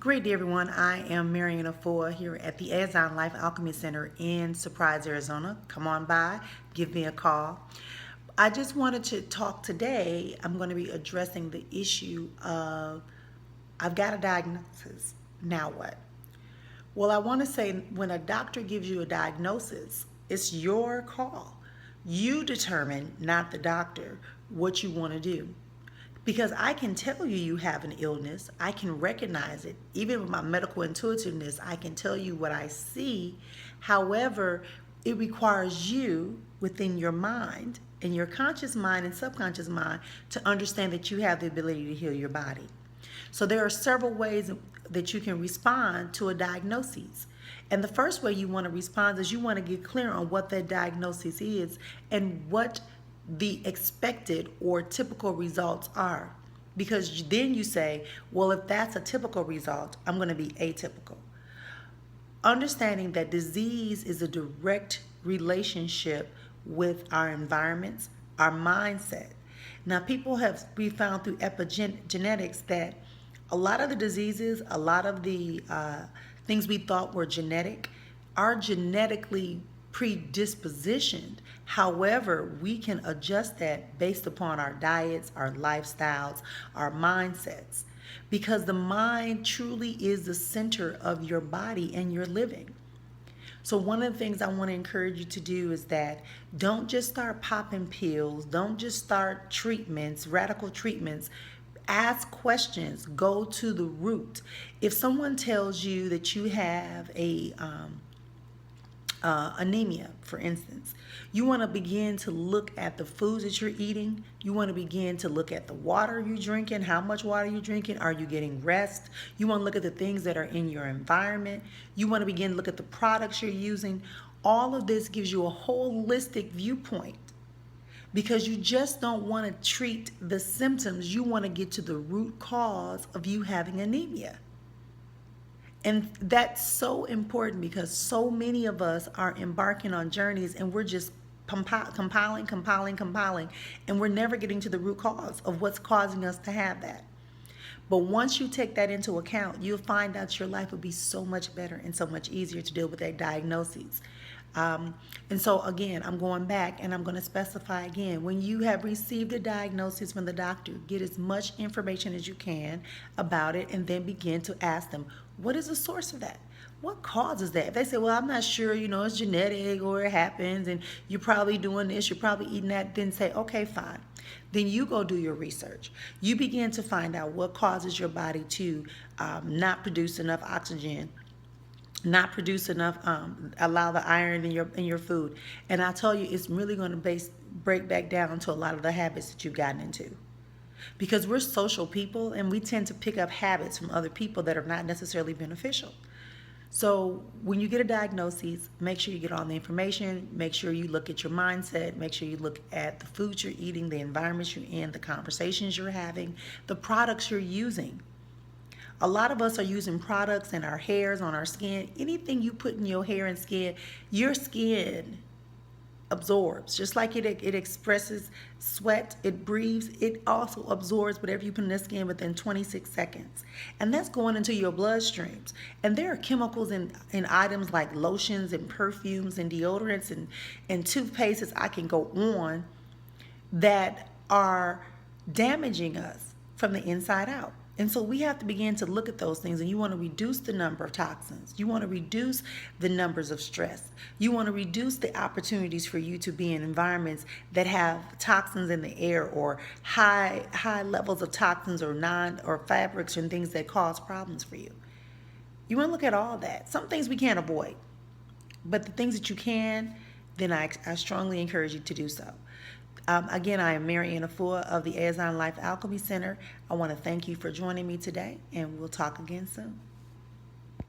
Great day, everyone. I am Marion Afua here at the Azon Life Alchemy Center in Surprise, Arizona. Come on by, give me a call. I just wanted to talk today. I'm going to be addressing the issue of I've got a diagnosis. Now what? Well, I want to say when a doctor gives you a diagnosis, it's your call. You determine, not the doctor, what you want to do. Because I can tell you you have an illness, I can recognize it. Even with my medical intuitiveness, I can tell you what I see. However, it requires you within your mind and your conscious mind and subconscious mind to understand that you have the ability to heal your body. So there are several ways that you can respond to a diagnosis. And the first way you want to respond is you want to get clear on what that diagnosis is and what the expected or typical results are. Because then you say, well, if that's a typical result, I'm going to be atypical. Understanding that disease is a direct relationship with our environments, our mindset. Now, we found through epigenetics that a lot of the diseases, a lot of the things we thought were genetic, are genetically predispositioned. However, we can adjust that based upon our diets, our lifestyles, our mindsets, because the mind truly is the center of your body and your living. So one of the things I want to encourage you to do is that don't just start popping pills, don't just start treatments, radical treatments. Ask questions, go to the root. If someone tells you that you have anemia, for instance, you want to begin to look at the foods that you're eating. You want to begin to look at the water you're drinking, how much water you're drinking, are you getting rest? You want to look at the things that are in your environment. You want to begin to look at the products you're using. All of this gives you a holistic viewpoint because you just don't want to treat the symptoms. You want to get to the root cause of you having anemia. And that's so important because so many of us are embarking on journeys and we're just compiling, and we're never getting to the root cause of what's causing us to have that. But once you take that into account, you'll find out your life will be so much better and so much easier to deal with that diagnosis. And so again, I'm going back and I'm going to specify again, when you have received a diagnosis from the doctor, get as much information as you can about it and then begin to ask them, what is the source of that? What causes that? If they say, well, I'm not sure, it's genetic or it happens and you're probably doing this, you're probably eating that, then say, okay, fine. Then you go do your research. You begin to find out what causes your body to not produce enough oxygen, not produce enough, allow the iron in your food. And I tell you, it's really going to break back down to a lot of the habits that you've gotten into. Because we're social people and we tend to pick up habits from other people that are not necessarily beneficial. So when you get a diagnosis, make sure you get all the information, make sure you look at your mindset, make sure you look at the foods you're eating, the environment you're in, the conversations you're having, the products you're using. A lot of us are using products in our hairs, on our skin. Anything you put in your hair and skin, your skin absorbs. Just like it expresses sweat, it breathes, it also absorbs whatever you put in the skin within 26 seconds. And that's going into your bloodstreams. And there are chemicals in items like lotions and perfumes and deodorants and toothpastes, I can go on, that are damaging us from the inside out. And so we have to begin to look at those things, and you want to reduce the number of toxins. You want to reduce the numbers of stress. You want to reduce the opportunities for you to be in environments that have toxins in the air or high levels of toxins or fabrics and things that cause problems for you. You want to look at all that. Some things we can't avoid, but the things that you can, then I strongly encourage you to do so. Again, I am Marion Afua of the Azon Life Alchemy Center. I want to thank you for joining me today, and we'll talk again soon.